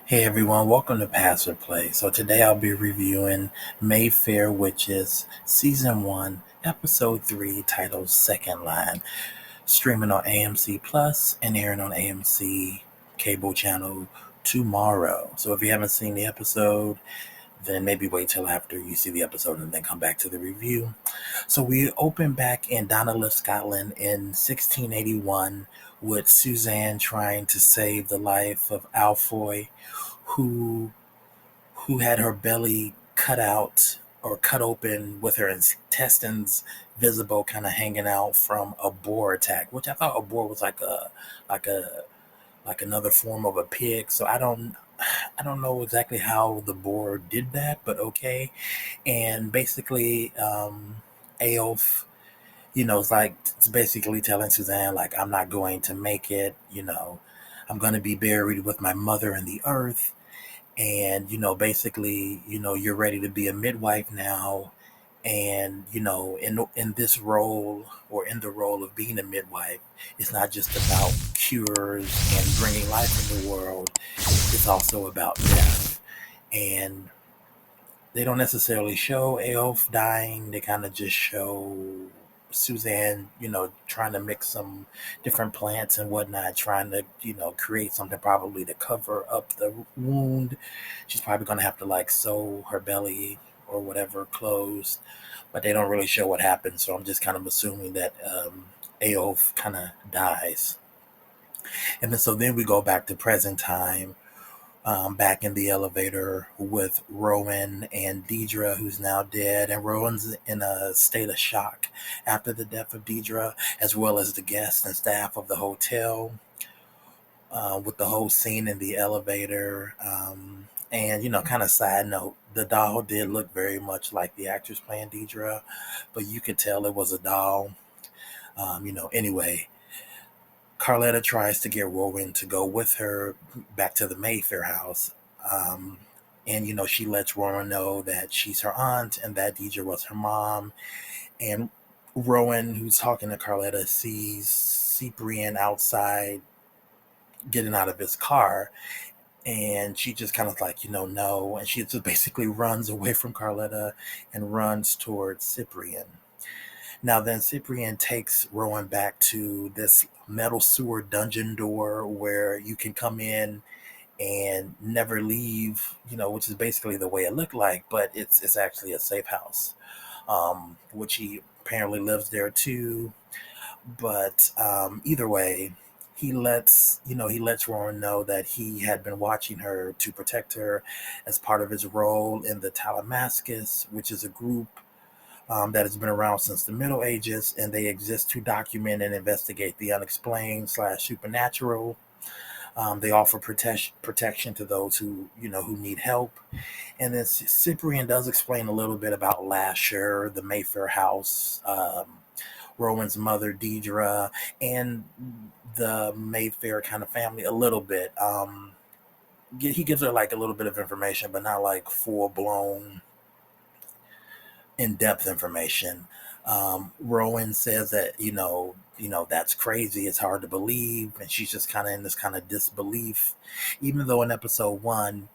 Hey everyone, welcome to Pass or Play. So today I'll be reviewing Mayfair Witches Season 1, Episode 3, titled Second Line, streaming on AMC Plus and airing on AMC cable channel tomorrow. So if you haven't seen the episode, then maybe wait till after you see the episode and then come back to the review. So we open back in Donalith, Scotland in 1681 with Suzanne trying to save the life of Alfoy, who had her belly cut out or cut open with her intestines visible, kind of hanging out from a boar attack, which I thought a boar was like a like another form of a pig. So I don't know exactly how the boar did that, but okay. And basically, Aof, it's basically telling Suzanne, like, I'm not going to make it, I'm going to be buried with my mother in the earth. And, basically, you're ready to be a midwife now. And, in this role, or in the role of being a midwife, it's not just about cures and bringing life in the world, it's also about death. And they don't necessarily show Aof dying. They kind of just show Suzanne, trying to mix some different plants and whatnot, trying to, create something probably to cover up the wound. She's probably going to have to like sew her belly or whatever closed, but they don't really show what happens. So I'm just kind of assuming that Aof kind of dies. And then we go back to present time, back in the elevator with Rowan and Deidre, who's now dead. And Rowan's in a state of shock after the death of Deidre, as well as the guests and staff of the hotel, with the whole scene in the elevator. And, kind of side note, the doll did look very much like the actress playing Deidre, but you could tell it was a doll. Anyway, Carletta tries to get Rowan to go with her back to the Mayfair house. Um, and, she lets Rowan know that she's her aunt and that Deidre was her mom. And Rowan, who's talking to Carletta, sees Cyprian outside getting out of his car. And she just kind of like, no. And she just basically runs away from Carletta and runs towards Cyprian. Now then, Cyprian takes Rowan back to this metal sewer dungeon door where you can come in and never leave, which is basically the way it looked like, but it's actually a safe house, which he apparently lives there too. But either way, he lets Rowan know that he had been watching her to protect her as part of his role in the Talamascus, which is a group that has been around since the Middle Ages, and they exist to document and investigate the unexplained slash supernatural. They offer protection to those who need help. And then Cyprian does explain a little bit about Lasher, the Mayfair house, Rowan's mother, Deidre, and the Mayfair kind of family a little bit. He gives her like a little bit of information, but not like full blown in-depth information. Rowan says that that's crazy. It's hard to believe, and she's just kind of in this kind of disbelief. Even though in episode 1,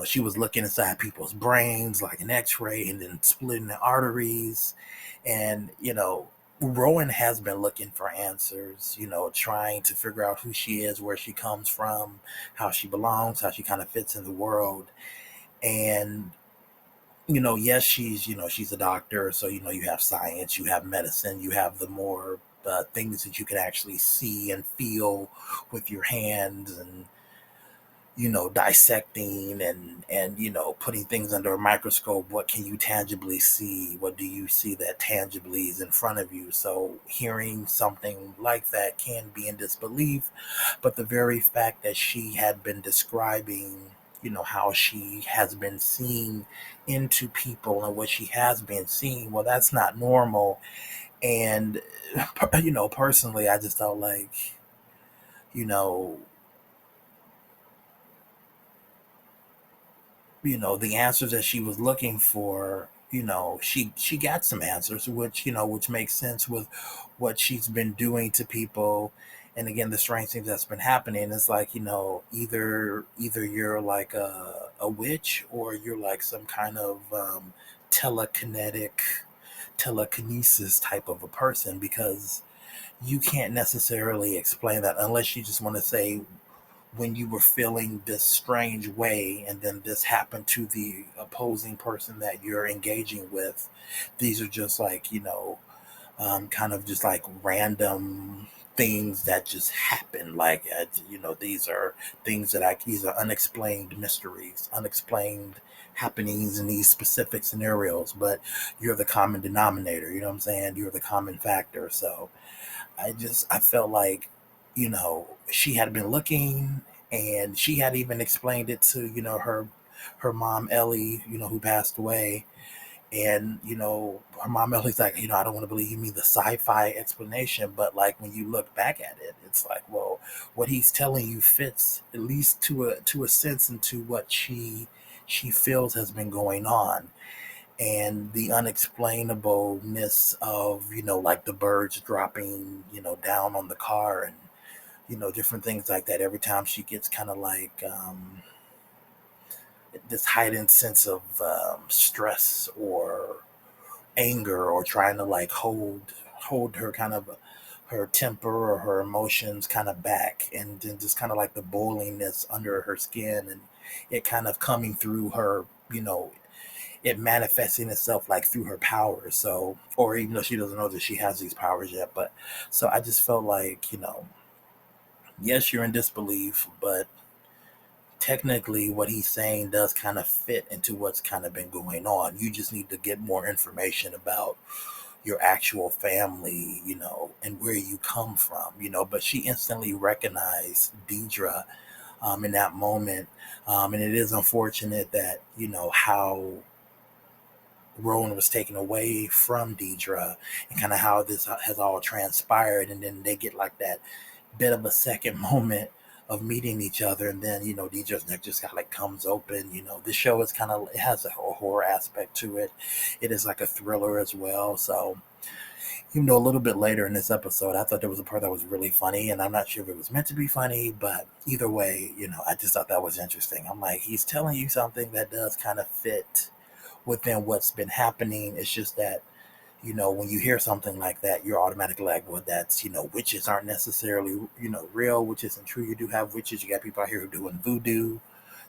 she was looking inside people's brains like an X-ray, and then splitting the arteries, and Rowan has been looking for answers. Trying to figure out who she is, where she comes from, how she belongs, how she kind of fits in the world, and yes, she's a doctor, so you have science, you have medicine, you have the more things that you can actually see and feel with your hands, and dissecting and putting things under a microscope. What can you tangibly see? What do you see that tangibly is in front of you? So hearing something like that can be in disbelief, but the very fact that she had been describing how she has been seeing into people and what she has been seeing, well, that's not normal. And personally, I just felt like you know the answers that she was looking for, she got some answers, which makes sense with what she's been doing to people, And again, the strange thing that's been happening is like, either you're like a witch, or you're like some kind of telekinetic telekinesis type of a person, because you can't necessarily explain that unless you just want to say when you were feeling this strange way and then this happened to the opposing person that you're engaging with. These are just like, kind of just like random things that just happen. Like, these are these are unexplained mysteries, unexplained happenings in these specific scenarios, but you're the common denominator. You know what I'm saying? You're the common factor. So I felt like, she had been looking, and she had even explained it to, her mom Ellie, who passed away. And, her mom Ellie's like, I don't want to believe you mean the sci-fi explanation, but like when you look back at it, it's like, well, what he's telling you fits at least to a sense into what she feels has been going on. And the unexplainableness of, like the birds dropping, down on the car, and different things like that. Every time she gets kind of like this heightened sense of stress or anger, or trying to like hold her kind of her temper or her emotions kind of back, and then just kind of like the boilingness under her skin, and it kind of coming through her, it manifesting itself like through her powers. So, or even though she doesn't know that she has these powers yet, but so I just felt like, yes, you're in disbelief, but technically what he's saying does kind of fit into what's kind of been going on. You just need to get more information about your actual family, and where you come from, But she instantly recognized Deidre in that moment. And it is unfortunate that, how Rowan was taken away from Deidre, and kind of how this has all transpired. And then they get like that bit of a second moment of meeting each other, and then, Deidre's neck just kind of like comes open. This show is kind of, it has a horror aspect to it. It is like a thriller as well. So even though a little bit later in this episode, I thought there was a part that was really funny, and I'm not sure if it was meant to be funny, but either way, I just thought that was interesting. I'm like, he's telling you something that does kind of fit within what's been happening. It's just that, when you hear something like that, you're automatically like, well, that's, witches aren't necessarily, real, which isn't true. You do have witches. You got people out here who are doing voodoo,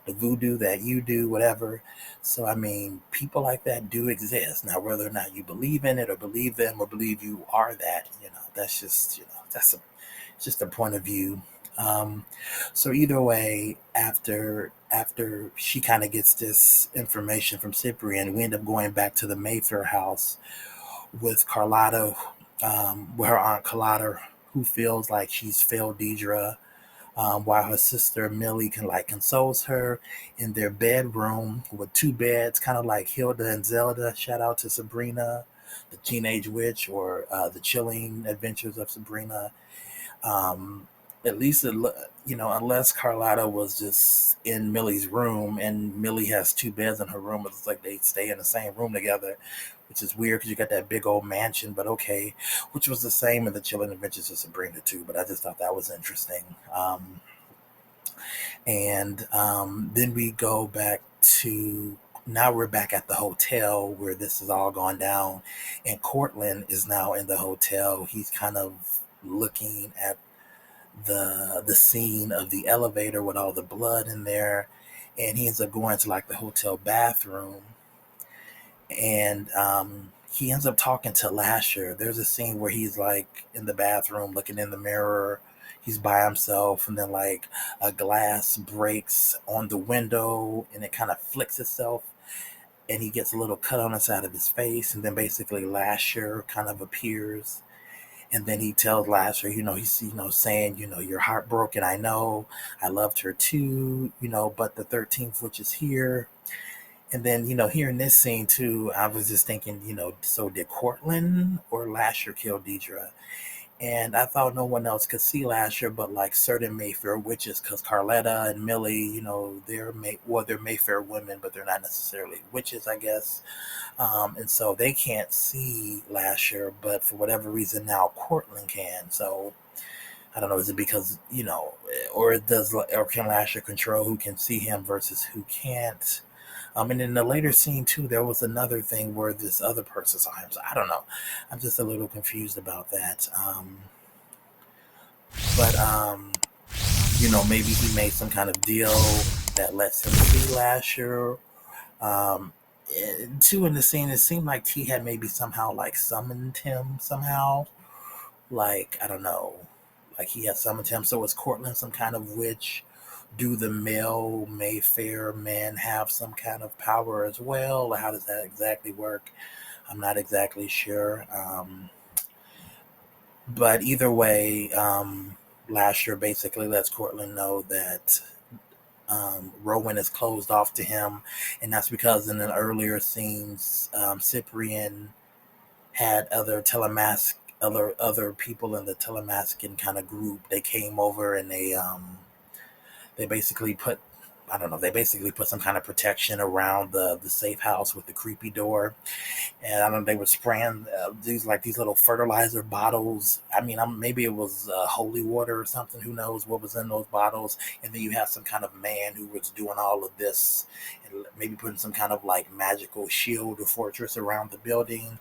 the voodoo that you do, whatever. So, I mean, people like that do exist. Now, whether or not you believe in it, or believe them, or believe you are that, that's just, it's just a point of view. Um, so either way, after she kind of gets this information from Cyprian, we end up going back to the Mayfair house with Carlotta, with her aunt Carlotta, who feels like she's failed Deidre, while her sister Millie can like consoles her in their bedroom with two beds, kind of like Hilda and Zelda. Shout out to Sabrina, the Teenage Witch, or the Chilling Adventures of Sabrina. Um, at least, unless Carlotta was just in Millie's room, and Millie has two beds in her room, it's like they stay in the same room together, which is weird because you got that big old mansion, but okay, which was the same in the Chilling Adventures of Sabrina too. But I just thought that was interesting. And then we go back to, now we're back at the hotel where this has all gone down, and Cortland is now in the hotel. He's kind of looking at the scene of the elevator with all the blood in there, and he ends up going to like the hotel bathroom, and he ends up talking to Lasher. There's a scene where he's like in the bathroom looking in the mirror. He's by himself, and then like a glass breaks on the window, and it kind of flicks itself, and he gets a little cut on the side of his face, and then basically Lasher kind of appears, and then he tells Lasher, he's, saying, you're heartbroken. I know, I loved her too, but the 13th witch is here. And then, here in this scene too, I was just thinking, so did Cortland or Lasher kill Deidre? And I thought no one else could see Lasher but like certain Mayfair witches, because Carletta and Millie, they're Mayfair women, but they're not necessarily witches, I guess. And so they can't see Lasher, but for whatever reason now Cortland can. So I don't know. Is it because or can Lasher control who can see him versus who can't? And in the later scene too, there was another thing where this other person saw him. So I don't know. I'm just a little confused about that. But maybe he made some kind of deal that lets him see Lasher. Um, Too in the scene, it seemed like T had maybe somehow like summoned him somehow. Like I don't know, like he had summoned him. So was Cortland some kind of witch? Do the male Mayfair men have some kind of power as well? Or how does that exactly work? I'm not exactly sure. But either way, Lasher basically lets Cortland know that Rowan is closed off to him, and that's because in the earlier scenes, Cyprian had other people in the Telemaskin kind of group. They came over and they basically put I don't know. They basically put some kind of protection around the safe house with the creepy door, and I don't know. They were spraying these little fertilizer bottles. I mean, maybe it was holy water or something. Who knows what was in those bottles? And then you have some kind of man who was doing all of this, and maybe putting some kind of like magical shield or fortress around the building.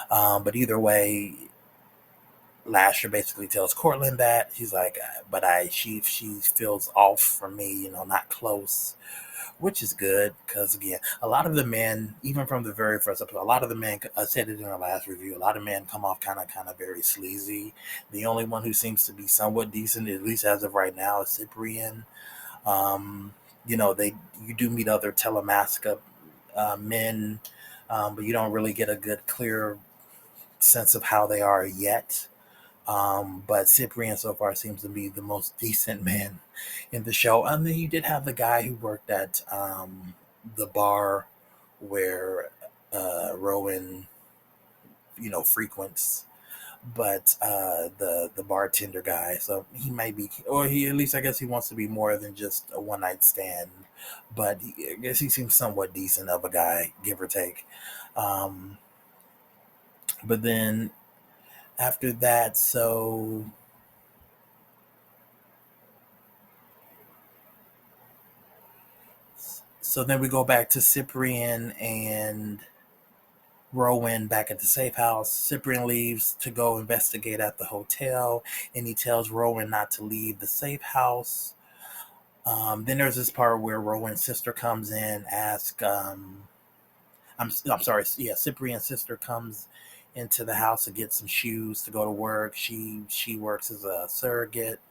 But either way, Lasher basically tells Cortland that he's like, but she feels off from me, not close, which is good because again, a lot of the men, even from the very first episode, a lot of the men, I said it in our last review, a lot of men come off kind of very sleazy. The only one who seems to be somewhat decent, at least as of right now, is Cyprian. Um, they you do meet other Telemaska men, but you don't really get a good, clear sense of how they are yet. But Cyprian so far seems to be the most decent man in the show. And then you did have the guy who worked at the bar where Rowan, frequents. But the bartender guy, so he might be, or he at least I guess he wants to be more than just a one night stand. But I guess he seems somewhat decent of a guy, give or take. Um, but then after that, so then we go back to Cyprian and Rowan back at the safe house. Cyprian leaves to go investigate at the hotel, and he tells Rowan not to leave the safe house. Then there's this part where Rowan's sister comes in, asks, I'm sorry, yeah, Cyprian's sister comes into the house to get some shoes to go to work. She works as a surrogate.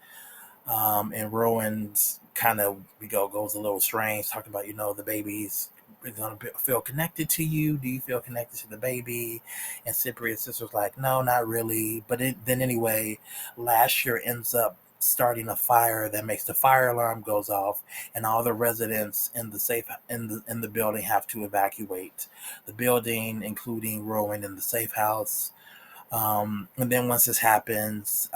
And Rowan's kind of goes a little strange, talking about the baby's gonna feel connected to you. Do you feel connected to the baby? And Cyprian's sister's like, no, not really. But then anyway, Lasher ends up starting a fire that makes the fire alarm goes off, and all the residents in the building have to evacuate the building, including Rowan in the safe house. And then once this happens,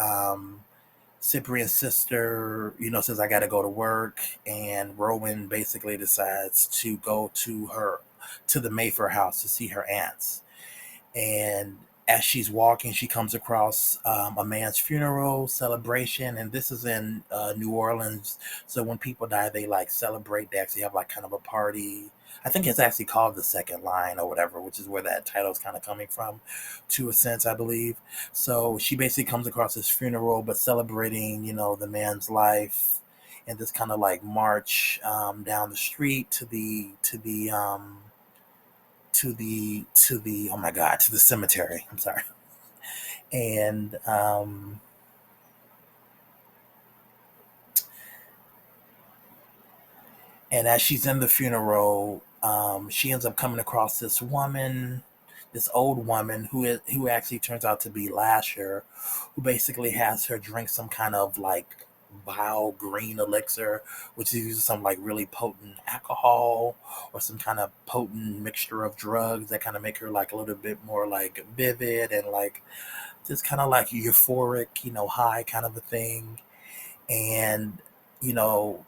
Cyprian's sister, says I got to go to work, and Rowan basically decides to go to the Mayfair house to see her aunts. And as she's walking, she comes across a man's funeral celebration, and this is in New Orleans. So when people die, they like celebrate. They actually have like kind of a party. I think it's actually called the Second Line or whatever, which is where that title is kind of coming from, to a sense, I believe. So she basically comes across this funeral, but celebrating, the man's life, and this kind of like march down the street to the oh my god, to the cemetery. I'm sorry. And and as she's in the funeral, she ends up coming across this woman, this old woman who actually turns out to be Lasher, who basically has her drink some kind of like vile green elixir, which uses some like really potent alcohol or some kind of potent mixture of drugs that kind of make her like a little bit more like vivid and like just kind of like euphoric, high kind of a thing. And you know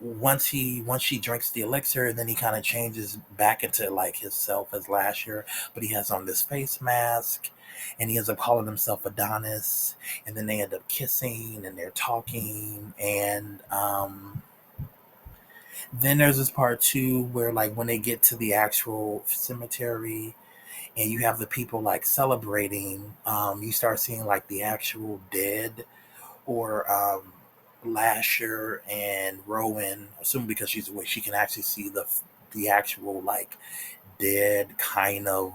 once she drinks the elixir, and then he kind of changes back into like himself as Lasher, but he has on this face mask, and he ends up calling himself Adonis, and then they end up kissing and they're talking, and then there's this part too where like when they get to the actual cemetery and you have the people like celebrating, you start seeing like the actual dead, or Lasher and Rowan, assuming because she's away, she can actually see the actual like dead kind of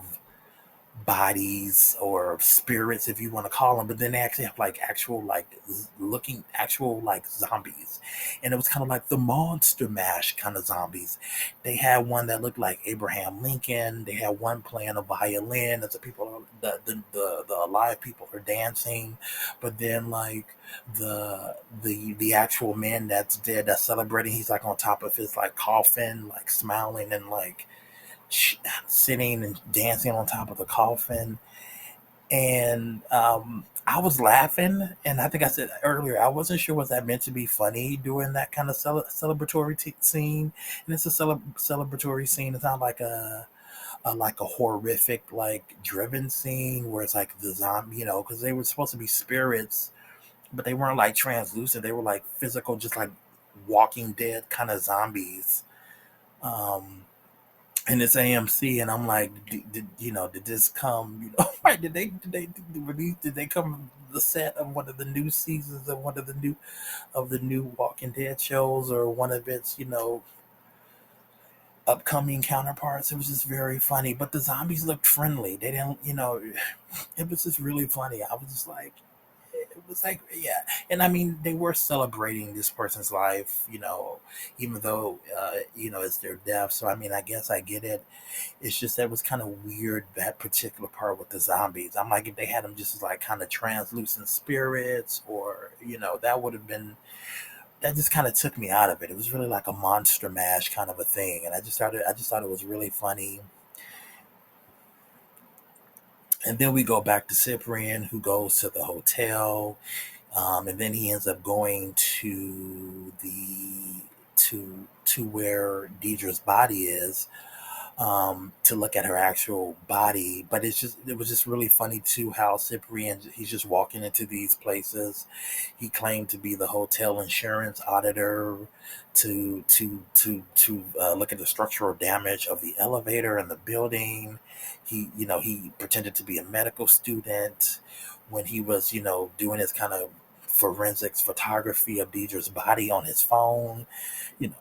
bodies or spirits, if you want to call them. But then they actually have like actual like looking actual like zombies, and it was kind of like the Monster Mash kind of zombies. They had one that looked like Abraham Lincoln. They had one playing a violin as the people, the alive people are dancing, but then like the actual man that's dead that's celebrating, he's like on top of his like coffin, like smiling and like sitting and dancing on top of the coffin. And I was laughing, and I think I said earlier I wasn't sure was that meant to be funny during that kind of celebratory scene. And it's a celebratory scene. It's not like a horrific like driven scene where it's like the zombie, because they were supposed to be spirits, but they weren't like translucent. They were like physical, just like Walking Dead kind of zombies. Um, and it's AMC, and I'm like, did this come? Right? Did they come the set of one of the new seasons of one of the new Walking Dead shows, or one of its upcoming counterparts? It was just very funny, but the zombies looked friendly. They didn't, it was just really funny. I was just like, it was like, yeah. And I mean, they were celebrating this person's life, even though it's their death. So I mean, I guess I get it. It's just that was kind of weird, that particular part with the zombies. I'm like, if they had them just as like kind of translucent spirits, or that would have been, that just kind of took me out of it. It was really like a Monster Mash kind of a thing, and I just thought it was really funny. And then we go back to Cyprian, who goes to the hotel, and then he ends up going to to where Deidre's body is, to look at her actual body. But it was just really funny too how Cyprian, he's just walking into these places. He claimed to be the hotel insurance auditor to look at the structural damage of the elevator and the building. He pretended to be a medical student when he was doing his kind of forensics photography of Deidre's body on his phone. You know,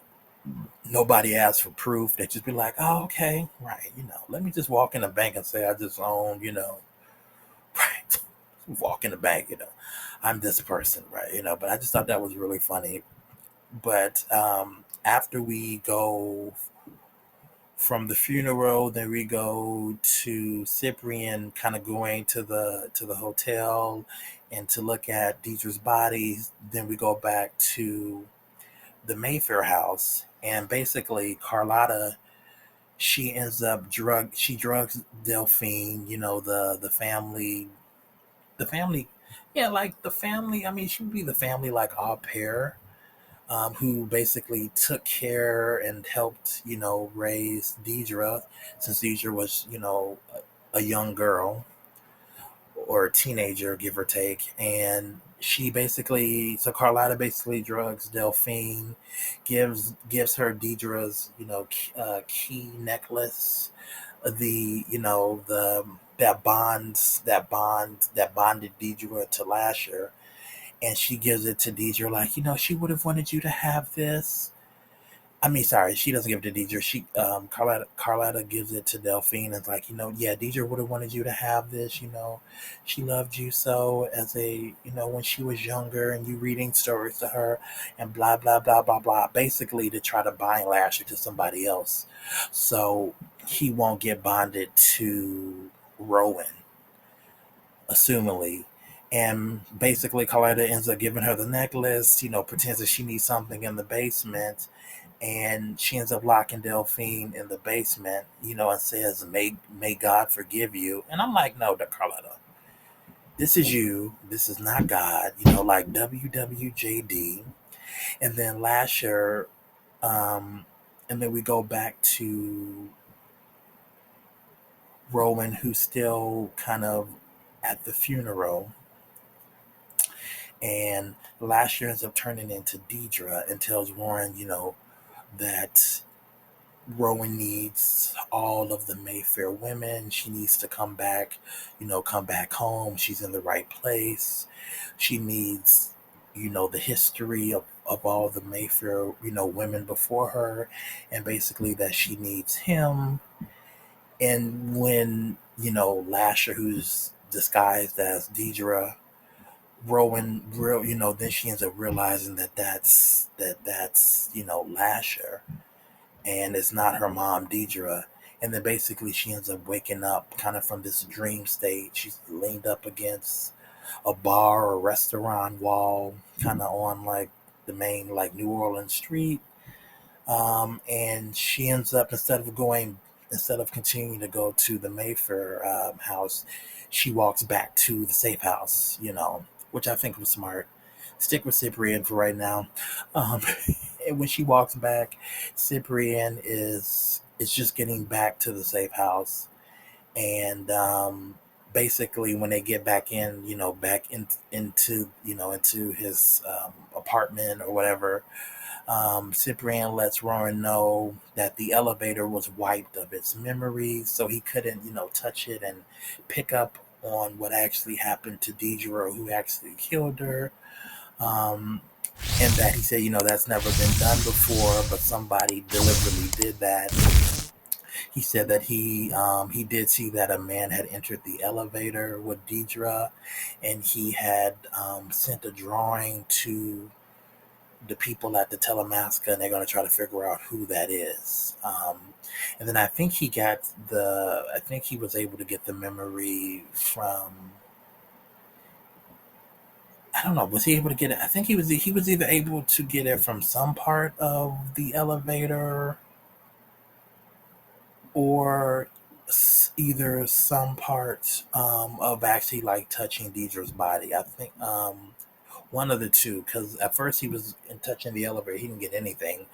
Nobody asks for proof. They just be like, oh, okay, right. Let me just walk in the bank and say I just own, right. Walk in the bank, I'm this person, right? But I just thought that was really funny. But after we go from the funeral, then we go to Cyprian kind of going to the hotel and to look at Deidre's body. Then we go back to the Mayfair house, and basically Carlotta, she drugs Delphine, the family, the family yeah, like the family, I mean, she would be the family like au pair, who basically took care and helped raise Deidre, since Deidre was a young girl, or a teenager, give or take. And so Carlotta basically drugs Delphine, gives her Deidre's key necklace, the the that bonded Deidre to Lasher, and she gives it to Deidre like, she would have wanted you to have this. I mean, sorry, she doesn't give it to Deidre. Carlotta gives it to Delphine, and it's like, yeah, Deidre would have wanted you to have this. She loved you so as when she was younger, and you reading stories to her, and blah blah blah blah blah. Basically, to try to bind Lasher to somebody else, so he won't get bonded to Rowan, assumingly. And basically, Carlotta ends up giving her the necklace. Pretends that she needs something in the basement, and she ends up locking Delphine in the basement, and says, may God forgive you. And I'm like, no, Carlotta, this is you. This is not God, like WWJD. And then Lasher, Um, and then we go back to Rowan, who's still kind of at the funeral, and Lasher ends up turning into Deidre and tells Warren, that Rowan needs all of the Mayfair women. She needs to come back, come back home. She's in the right place. She needs, the history of all the Mayfair, women before her, and basically that she needs him. And when, Lasher, who's disguised as Deidre, Rowan, then she ends up realizing that's Lasher, and it's not her mom, Deidre. And then basically she ends up waking up kind of from this dream state. She's leaned up against a bar or restaurant wall, kind of on like the main like New Orleans street. And she ends up, instead of continuing to go to the Mayfair house, she walks back to the safe house, which I think was smart. Stick with Cyprian for right now. Um, and when she walks back, Cyprian is just getting back to the safe house, and basically when they get back in, into his apartment or whatever, Cyprian lets Rowan know that the elevator was wiped of its memories, so he couldn't, touch it and pick up on what actually happened to Deidre or who actually killed her. Um, and that he said, that's never been done before, but somebody deliberately did that. He said that he did see that a man had entered the elevator with Deidre, and he had sent a drawing to the people at the Telemasca, and they're going to try to figure out who that is. And then I think he was able to get the memory from, I don't know, was he able to get it? I think he was either able to get it from some part of the elevator, or either some part of actually like touching Deidre's body. I think one of the two, because at first he was in touching the elevator, he didn't get anything,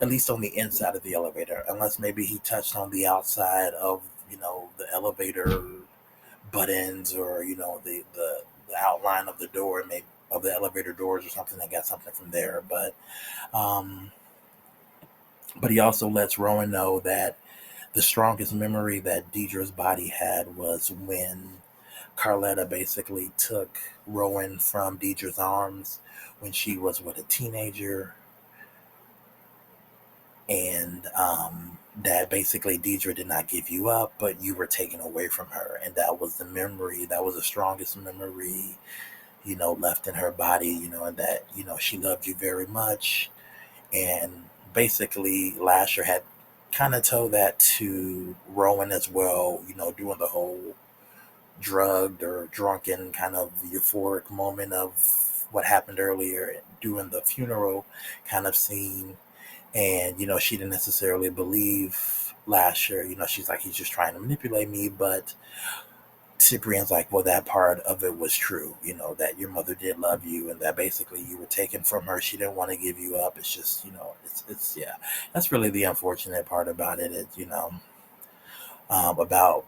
at least on the inside of the elevator, unless maybe he touched on the outside of the elevator buttons, or the outline of the door, maybe of the elevator doors or something. They got something from there, um, but he also lets Rowan know that the strongest memory that Deidre's body had was when Carletta basically took Rowan from Deidre's arms when she was a teenager, and that basically Deidre did not give you up, but you were taken away from her, and that was the memory. That was the strongest memory, left in her body. And that she loved you very much, and basically Lasher had kind of told that to Rowan as well. Doing the whole drugged or drunken kind of euphoric moment of what happened earlier during the funeral kind of scene. And, she didn't necessarily believe Lasher. She's like, he's just trying to manipulate me. But Cyprian's like, well, that part of it was true, that your mother did love you, and that basically you were taken from her. She didn't want to give you up. It's just, yeah, that's really the unfortunate part about it. It's, about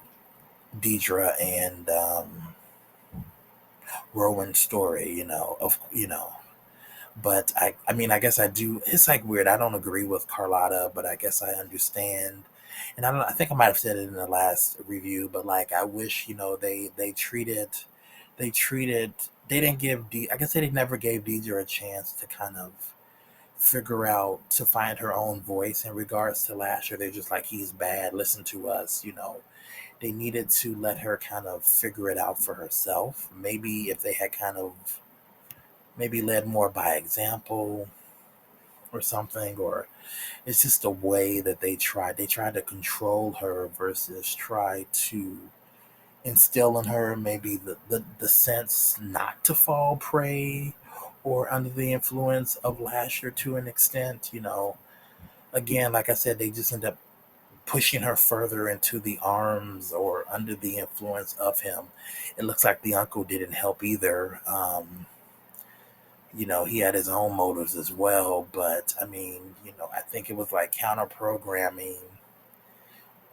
Deidre and Rowan's story, but I mean, I guess I do. It's like weird. I don't agree with Carlotta, but I guess I understand. And I don't. I think I might have said it in the last review, but like I wish they treated. They didn't give D. I guess they never gave Deidre a chance to kind of figure out, to find her own voice in regards to Lasher. They're just like, he's bad. Listen to us. They needed to let her kind of figure it out for herself. Maybe if they had kind of maybe led more by example or something, or it's just a way that they tried to control her versus try to instill in her maybe the sense not to fall prey or under the influence of Lasher to an extent. Again, like I said, they just end up pushing her further into the arms or under the influence of him. It looks like the uncle didn't help either. he had his own motives as well. But I mean, I think it was like counter programming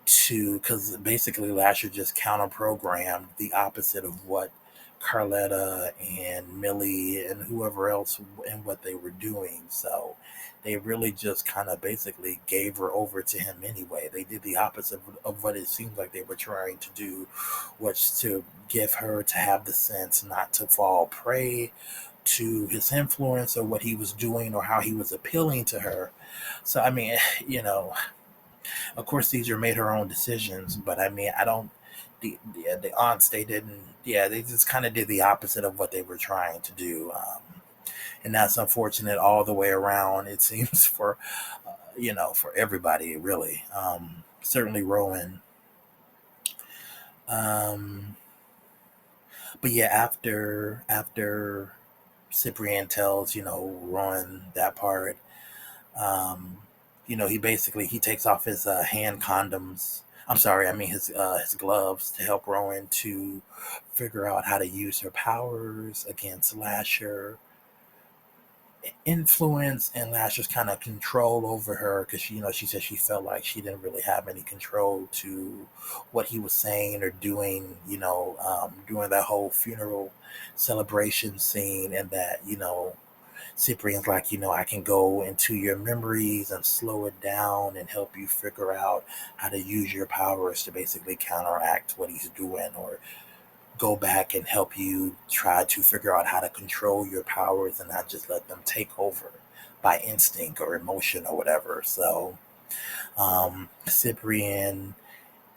to, because basically Lasher just counter programmed the opposite of what Carletta and Millie and whoever else and what they were doing. So they really just kind of basically gave her over to him anyway. They did the opposite of what it seems like they were trying to do, was to give her to have the sense not to fall prey to his influence or what he was doing or how he was appealing to her. So I mean, you know, of course, Caesar made her own decisions, but I mean, I don't. The aunts, they didn't. Yeah, they just kind of did the opposite of what they were trying to do, and that's unfortunate all the way around. It seems for for everybody really. Certainly Rowan. Um, but yeah, after Cyprian tells Rowan that part, Um, he basically he takes off his hand condoms. I'm sorry, I mean his gloves to help Rowan to figure out how to use her powers against Lasher influence and Lasher's kind of control over her, because she said she felt like she didn't really have any control to what he was saying or doing, during that whole funeral celebration scene, and that Cyprian's like, I can go into your memories and slow it down and help you figure out how to use your powers to basically counteract what he's doing, or go back and help you try to figure out how to control your powers and not just let them take over by instinct or emotion or whatever. So, Cyprian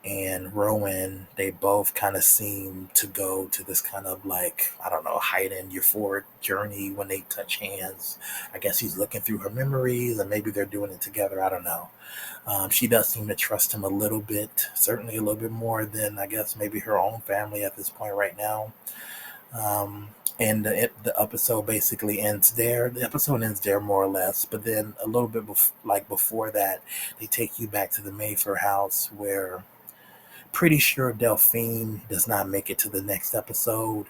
and Rowan, they both kind of seem to go to this kind of like, I don't know, heightened euphoric journey when they touch hands. I guess he's looking through her memories and maybe they're doing it together. I don't know. She does seem to trust him a little bit, certainly a little bit more than I guess maybe her own family at this point right now. And the episode basically ends there. The episode ends there more or less, but then a little bit like before that, they take you back to the Mayfair house where pretty sure Delphine does not make it to the next episode,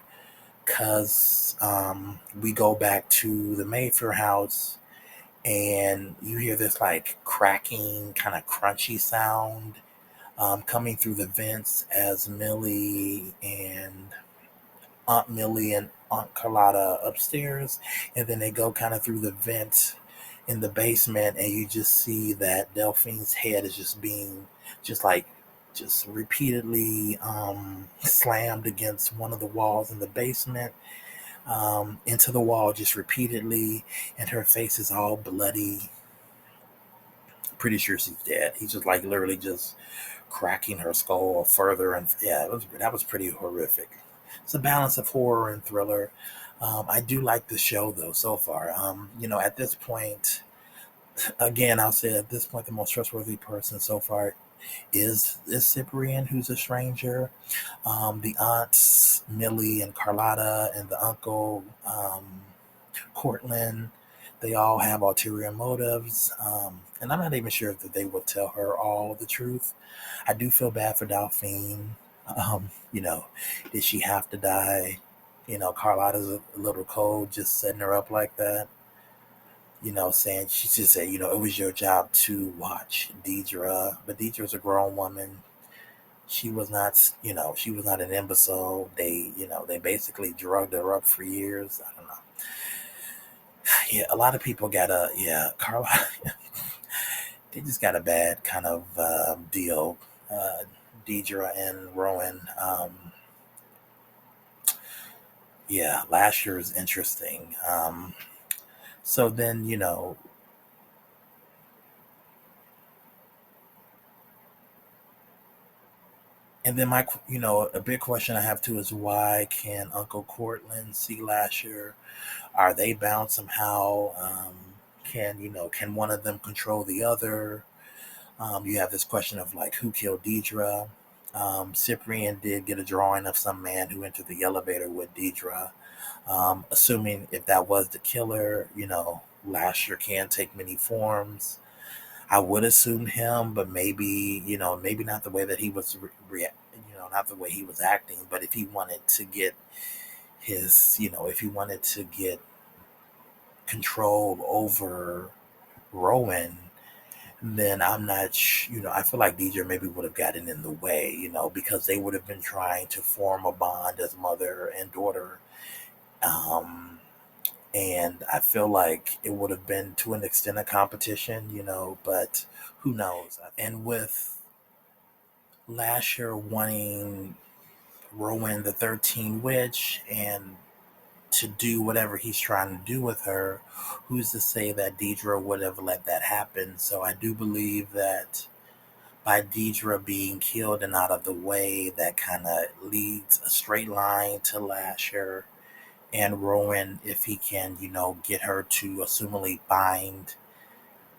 because we go back to the Mayfair house and you hear this like cracking, kind of crunchy sound coming through the vents as Aunt Millie and Aunt Carlotta upstairs, and then they go kind of through the vent in the basement, and you just see that Delphine's head is just being just like just repeatedly slammed against one of the walls in the basement, into the wall just repeatedly, and her face is all bloody. Pretty sure she's dead. He's just like literally just cracking her skull further, and yeah, that was pretty horrific. It's a balance of horror and thriller. I do like the show though so far. At this point, again, I'll say at this point, the most trustworthy person so far is Cyprian, who's a stranger. The aunts Millie and Carlotta, and the uncle Cortland, they all have ulterior motives, and I'm not even sure that they would tell her all the truth. I do feel bad for Delphine. Did she have to die? Carlotta's a little cold, just setting her up like that. Saying she just said, it was your job to watch Deidre, but Deidre's a grown woman. She was not an imbecile. They basically drugged her up for years. I don't know. Yeah, a lot of people got Carlotta. They just got a bad kind of deal. Uh, Deidre and Rowan. Yeah, last year was interesting. So then, and then a big question I have too is, why can Uncle Cortland see Lasher? Are they bound somehow? Can one of them control the other? You have this question of like, who killed Deidre? Cyprian did get a drawing of some man who entered the elevator with Deidre. Assuming if that was the killer, Lasher can take many forms. I would assume him, but maybe maybe not the way that he was not the way he was acting. But if he wanted to get his, if he wanted to get control over Rowan, then I'm not, I feel like Deidre maybe would have gotten in the way, because they would have been trying to form a bond as mother and daughter. Um, and I feel like it would have been to an extent a competition, but who knows? And with Lasher wanting Rowan the 13 Witch and to do whatever he's trying to do with her, who's to say that Deidre would have let that happen? So I do believe that by Deidre being killed and out of the way, that kind of leads a straight line to Lasher and Rowan if he can, get her to assumably bind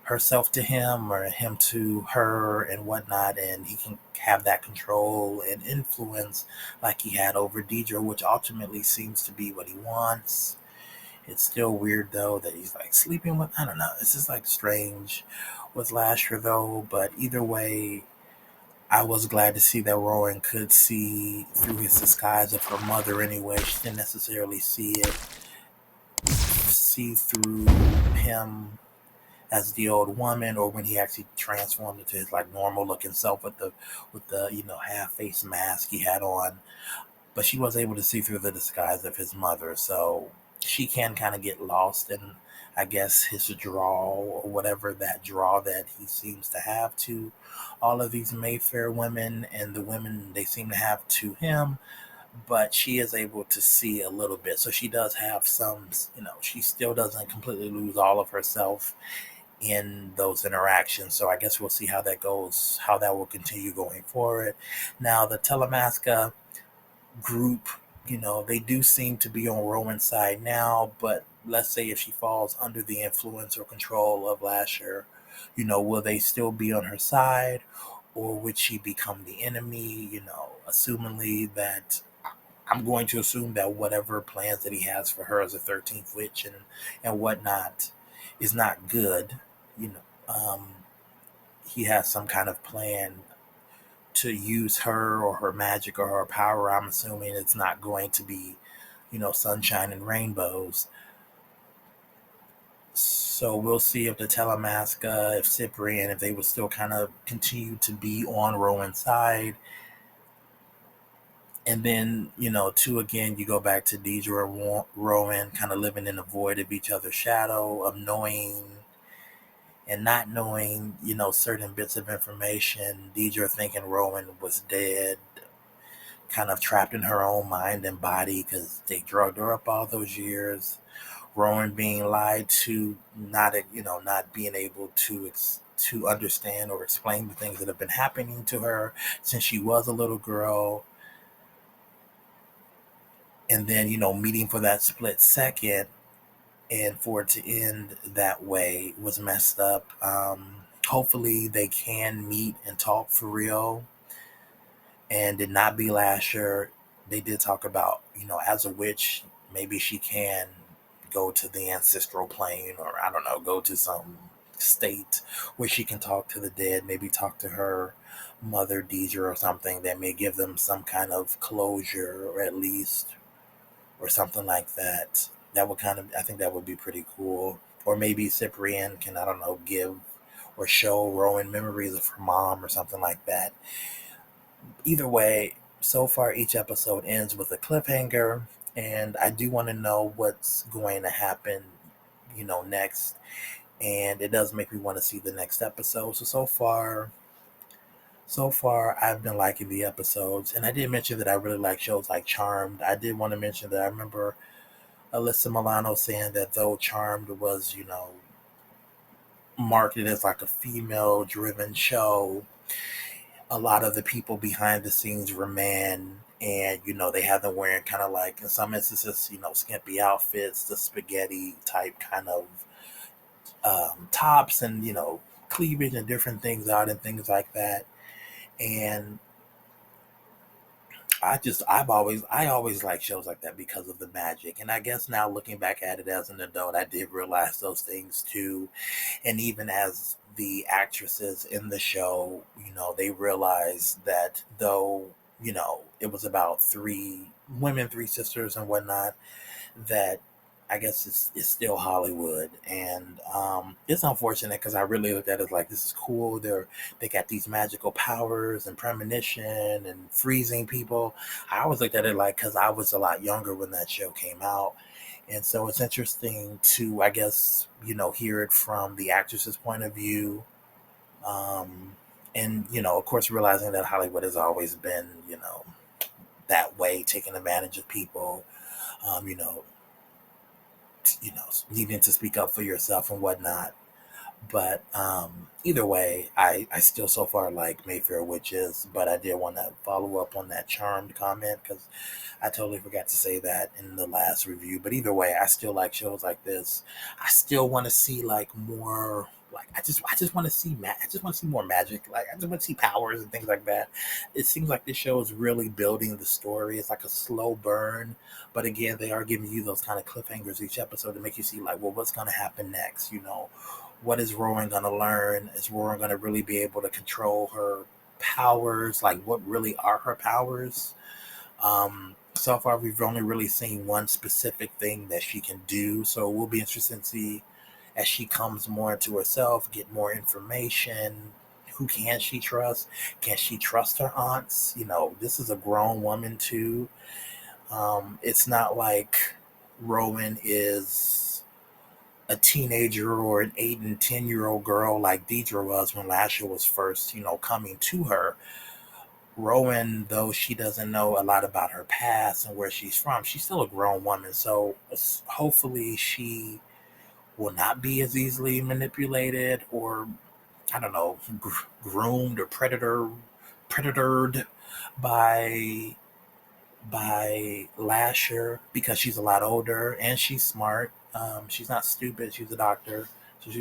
herself to him or him to her and whatnot, and he can have that control and influence like he had over Deidre, which ultimately seems to be what he wants. It's still weird though that he's like sleeping with, I don't know, it's just like strange with Lasher though, but either way, I was glad to see that Rowan could see through his disguise of her mother anyway. She didn't necessarily see through him as the old woman, or when he actually transformed into his like normal looking self with the half face mask he had on. But she was able to see through the disguise of his mother, so she can kind of get lost in, I guess, his draw or whatever that draw that he seems to have to all of these Mayfair women and the women they seem to have to him. But she is able to see a little bit, so she does have some, she still doesn't completely lose all of herself in those interactions. So I guess we'll see how that goes, how that will continue going forward. Now, the Telemasca group, they do seem to be on Rowan's side now, but let's say if she falls under the influence or control of Lasher, will they still be on her side, or would she become the enemy? Assumingly that I'm going to assume that whatever plans that he has for her as a 13th witch and whatnot is not good. You know, he has some kind of plan to use her or her magic or her power. I'm assuming it's not going to be, sunshine and rainbows. So we'll see if the Telemasca, if Cyprian, if they will still kind of continue to be on Rowan's side. And then, two, again, you go back to Deidre and Rowan kind of living in the void of each other's shadow, of knowing and not knowing, certain bits of information. Deidre thinking Rowan was dead, kind of trapped in her own mind and body because they drugged her up all those years. Rowan being lied to, not being able to understand or explain the things that have been happening to her since she was a little girl. And then, meeting for that split second and for it to end that way was messed up. Hopefully they can meet and talk for real and did not be Lasher. They did talk about, as a witch, maybe she can go to the ancestral plane, or I don't know, go to some state where she can talk to the dead, maybe talk to her mother Deidre or something that may give them some kind of closure, or at least, or something like that. That would kind of, I think that would be pretty cool. Or maybe Cyprian can, I don't know, give or show Rowan memories of her mom or something like that. Either way, so far each episode ends with a cliffhanger, and I do want to know what's going to happen, next. And it does make me want to see the next episode. So far, I've been liking the episodes, and I did mention that I really like shows like Charmed. I did want to mention that I remember Alyssa Milano saying that though Charmed was, marketed as like a female-driven show, a lot of the people behind the scenes were men, and they have them wearing kind of like, in some instances, skimpy outfits, the spaghetti type kind of tops, and cleavage and different things out and things like that. And I always like shows like that because of the magic. And I guess now looking back at it as an adult, I did realize those things too. And even as the actresses in the show, they realized that though, it was about three women, three sisters and whatnot, that I guess it's still Hollywood, and it's unfortunate because I really looked at it like this is cool. They got these magical powers and premonition and freezing people. I always looked at it like because I was a lot younger when that show came out, and so it's interesting to I guess hear it from the actress's point of view, um, and of course realizing that Hollywood has always been that way, taking advantage of people. Um, you know, needing to speak up for yourself and whatnot. But either way, I still so far like Mayfair Witches, but I did want to follow up on that Charmed comment because I totally forgot to say that in the last review. But either way, I still like shows like this. I still want to see like more. Like I just want to see I just want to see more magic. Like I just want to see powers and things like that. It seems like this show is really building the story. It's like a slow burn, but again, they are giving you those kind of cliffhangers each episode to make you see like, well, what's going to happen next? What is Rowan going to learn? Is Rowan going to really be able to control her powers? Like, what really are her powers? So far, we've only really seen one specific thing that she can do. So we'll be interested to see as she comes more into herself, get more information. Who can she trust? Can she trust her aunts? This is a grown woman too. It's not like Rowan is a teenager or an 8 and 10-year-old girl like Deidre was when Lasher was first, coming to her. Rowan, though she doesn't know a lot about her past and where she's from, she's still a grown woman. So hopefully she will not be as easily manipulated or, I don't know, groomed or predatored by Lasher because she's a lot older and she's smart. She's not stupid. She's a doctor. So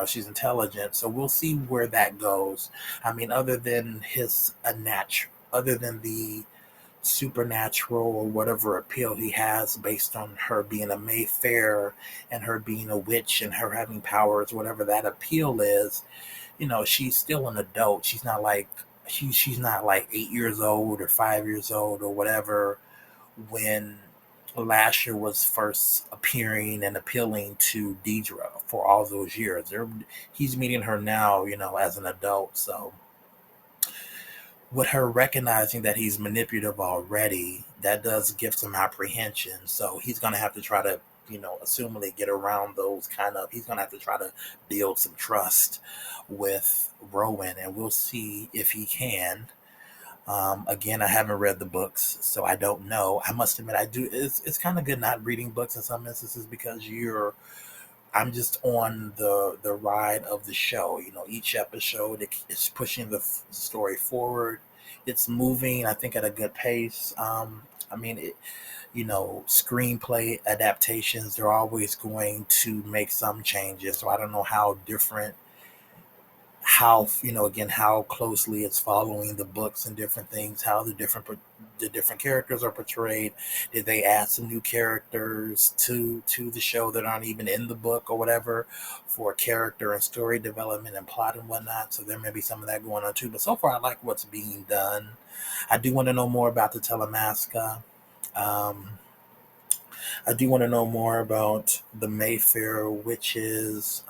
she's intelligent. So we'll see where that goes. I mean, other than the supernatural or whatever appeal he has based on her being a Mayfair and her being a witch and her having powers, whatever that appeal is, she's still an adult. She's not like 8 years old or 5 years old or whatever when Lasher was first appearing and appealing to Deidre for all those years. He's meeting her now, as an adult. So with her recognizing that he's manipulative already, that does give some apprehension. So he's gonna have to try to, assumably get around those he's gonna have to try to build some trust with Rowan, and we'll see if he can. Again, I haven't read the books, so I don't know. I must admit, I do. It's kind of good not reading books in some instances because I'm just on the ride of the show. Each episode is pushing the story forward. It's moving, I think, at a good pace. I mean, screenplay adaptations, they're always going to make some changes. So I don't know again how closely it's following the books and different things, how the different characters are portrayed. Did they add some new characters to the show that aren't even in the book or whatever for character and story development and plot and whatnot? So there may be some of that going on too, but so far I like what's being done. I do want to know more about the Telemasca. um, I do want to know more about the Mayfair witches.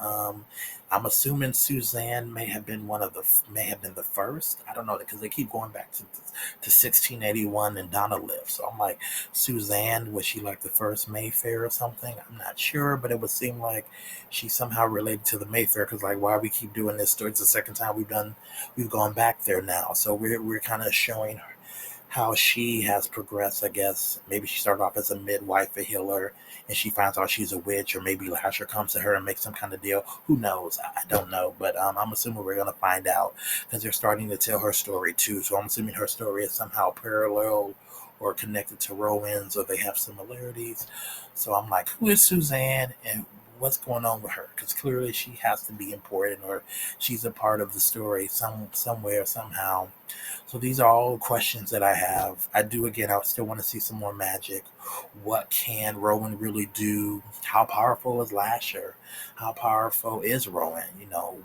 I'm assuming Suzanne may have been the first. I don't know because they keep going back to 1681 and Donna lived. So I'm like, Suzanne, was she like the first Mayfair or something? I'm not sure, but it would seem like she's somehow related to the Mayfair because like why we keep doing this story? It's the second time we've gone back there now. So we're kind of showing how she has progressed, I guess. Maybe she started off as a midwife, a healer, and she finds out she's a witch, or maybe Lasher comes to her and makes some kind of deal. Who knows? I don't know. But I'm assuming we're going to find out because they're starting to tell her story too. So I'm assuming her story is somehow parallel or connected to Rowan's, or they have similarities. So I'm like, who is Suzanne and what's going on with her? Because clearly she has to be important, or she's a part of the story somewhere, somehow. So these are all questions that I have. I still want to see some more magic. What can Rowan really do? How powerful is Lasher? How powerful is Rowan?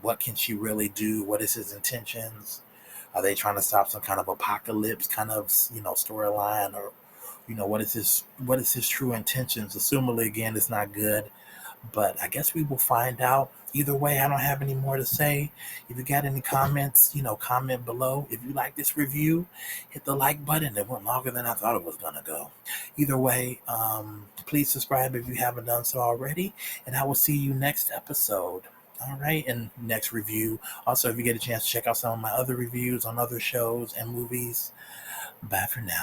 What can she really do? What is his intentions? Are they trying to stop some kind of apocalypse kind of, storyline, or, what is his true intentions. Assumably, again, it's not good, but I guess we will find out. Either way, I don't have any more to say. If you got any comments, comment below. If you like this review, hit the like button. It went longer than I thought it was going to go. Either way, please subscribe if you haven't done so already, and I will see you next episode. All right, and next review. Also, if you get a chance to check out some of my other reviews on other shows and movies, bye for now.